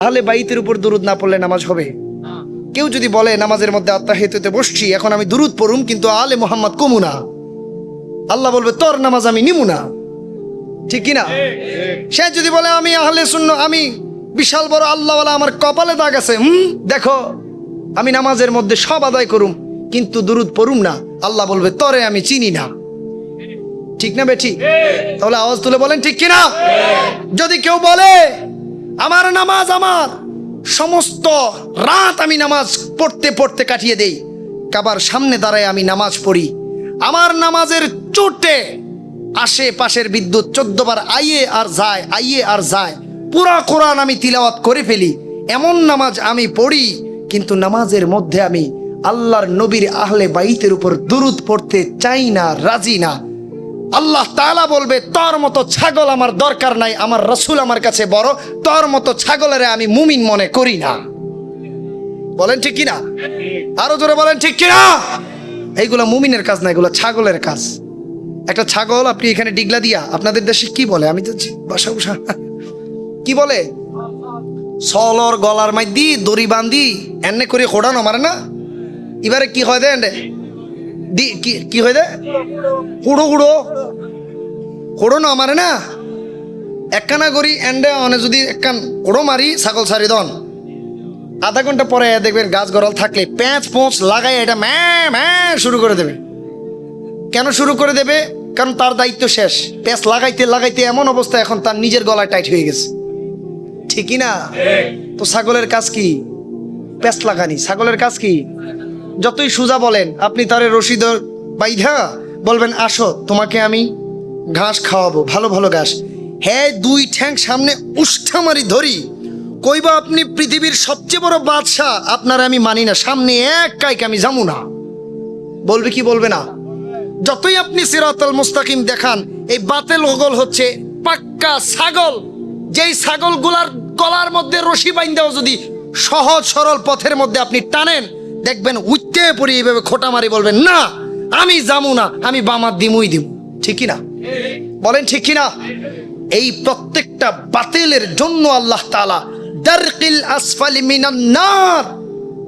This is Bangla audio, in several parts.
আহলে বাইতের উপর দুরুদ না পড়লে নামাজ হবে? কেউ যদি বলে নামাজের মধ্যে আত্মাহিয়াতে বসছি, এখন আমি দুরুদ পড়ুম কিন্তু আলে মোহাম্মদ কমু না, আল্লাহ বলবে তোর নামাজ আমি নিমু না। ঠিক কিনা? সে যদি বলে আমি আহলে সুন্নাহ, আমি বিশাল বড় আল্লাহওয়ালা, আমার কপালে দাগ আছে, দেখো আমি নামাজের মধ্যে সব আদায় করুম কিন্তু দুরুদ পড়ুম না, আল্লাহ বলবে তরে আমি চিনি না। ঠিক না বেঠি? তাহলে আওয়াজ তুলে বলেন ঠিক কিনা? যদি কেউ বলে আমার নামাজ, আমার সমস্ত রাত আমি নামাজ পড়তে পড়তে কাটিয়ে দেই, কাবার সামনে দাঁড়ায় আমি নামাজ পড়ি, আমার নামাজের চোটে আশেপাশের বিদ্যুৎ 14 বার আইয়ে আর যায়, আইয়ে আর যায়, পুরা কোরআন আমি তিলাওয়াত করে ফেলি, এমন নামাজ আমি পড়ি কিন্তু নামাজের মধ্যে আমি আল্লাহর নবীর আহলে বাইতের উপর দুরুদ পড়তে চাই না, রাজি না, আল্লাহ তাআলা বলবে তোর মতো ছাগল আমার দরকার নাই, আমার রাসূল আমার কাছে বড়, তোর মতো ছাগলের আমি মুমিন মনে করি না। বলেন ঠিক কিনা? আরো জোরে বলেন ঠিক কিনা? এইগুলা মুমিনের কাজ না, এগুলা ছাগলের কাজ। একটা ছাগল আপনি এখানে ডিগলা দিয়া, আপনাদের দেশে কি বলে, আমি তো বাসা বসা কি বলে, সলর গলার মাইদি দড়ি বান্ধি এনে করে খোড়ানো মারে না, এবারে কি হয় দেন কি হয় দে কুড়ো কুড়ো কোড়ো মারে না, একখানা করি এন্ডে অনে যদি একখান কোড়ো মারি ছাগল ছাড়ি দন, আধা ঘন্টা পরে দেখবেন গাছ গরল থাকলে প্যাঁচ পোঁচ লাগাই এটা ম্যাঁ শুরু করে দেবে। কেন শুরু করে দেবে? কারণ তার দায়িত্ব শেষ, প্যাঁচ লাগাইতে লাগাইতে এমন অবস্থা এখন তার নিজের গলায় টাইট হয়ে গেছে। ঠিকই না? তো ছাগলের কাজ কি? প্যাঁচ লাগানি। ছাগলের কাজ কি? যতই সোজা বলেন, আপনি তারে রশিদ বাইধা বলবেন আসো তোমাকে আমি ঘাস খাওয়াবো, ভালো ভালো ঘাস, হ্যাঁ 2 ঠ্যাং সামনে উষ্ঠা মারি ধরি, কইবা আপনি পৃথিবীর সবচেয়ে বড় বাদশাহ, আপনার আমি মানি না, সামনে এক কাইক আমি যাবো না, বলবে কি বলবে না? যতই আপনি সিরাতাল মুস্তাকিম দেখান, এই বাতিল ওগল হচ্ছে পাক্কা ছাগল, যেই ছাগলগুলার গলার মধ্যে রশি বাইন্দাও যদি সহজ সরল পথের মধ্যে আপনি টানেন, দেখবেন উঠতে পড়ে এইভাবে খোটা মারি বলবেন না আমি যাবো না, আমি বামার দিমুই দিব। ঠিক কিনা? বলেন ঠিক কিনা? এই প্রত্যেকটা বাতিলের জন্য আল্লাহ তাআলা দারকিল আসফালি মিনান নার,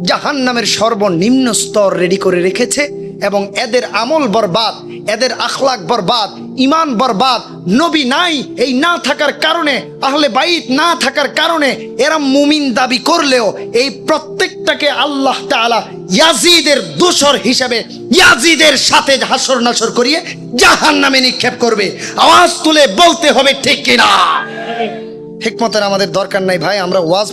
জাহান্নামের সর্বনিম্ন স্তর রেডি করে রেখেছে, এবং এদের আমল বরবাদ, এদের আখলাক বরবাদ, ইমান বরবাদ, নবী নাই, এই না থাকার কারণে, আহলে বাইত না থাকার কারণে এরা মুমিন দাবি করলেও এই প্রত্যেকটাকে আল্লাহ তাআলা ইয়াজিদের দোসর হিসেবে ইয়াজিদের সাথে হাসর নাসর করিয়ে জাহান্নামে নিক্ষেপ করবে। আওয়াজ তুলে বলতে হবে ঠিক কিনা? হিকমতের আমাদের দরকার নাই ভাই, আমরা ওয়াজ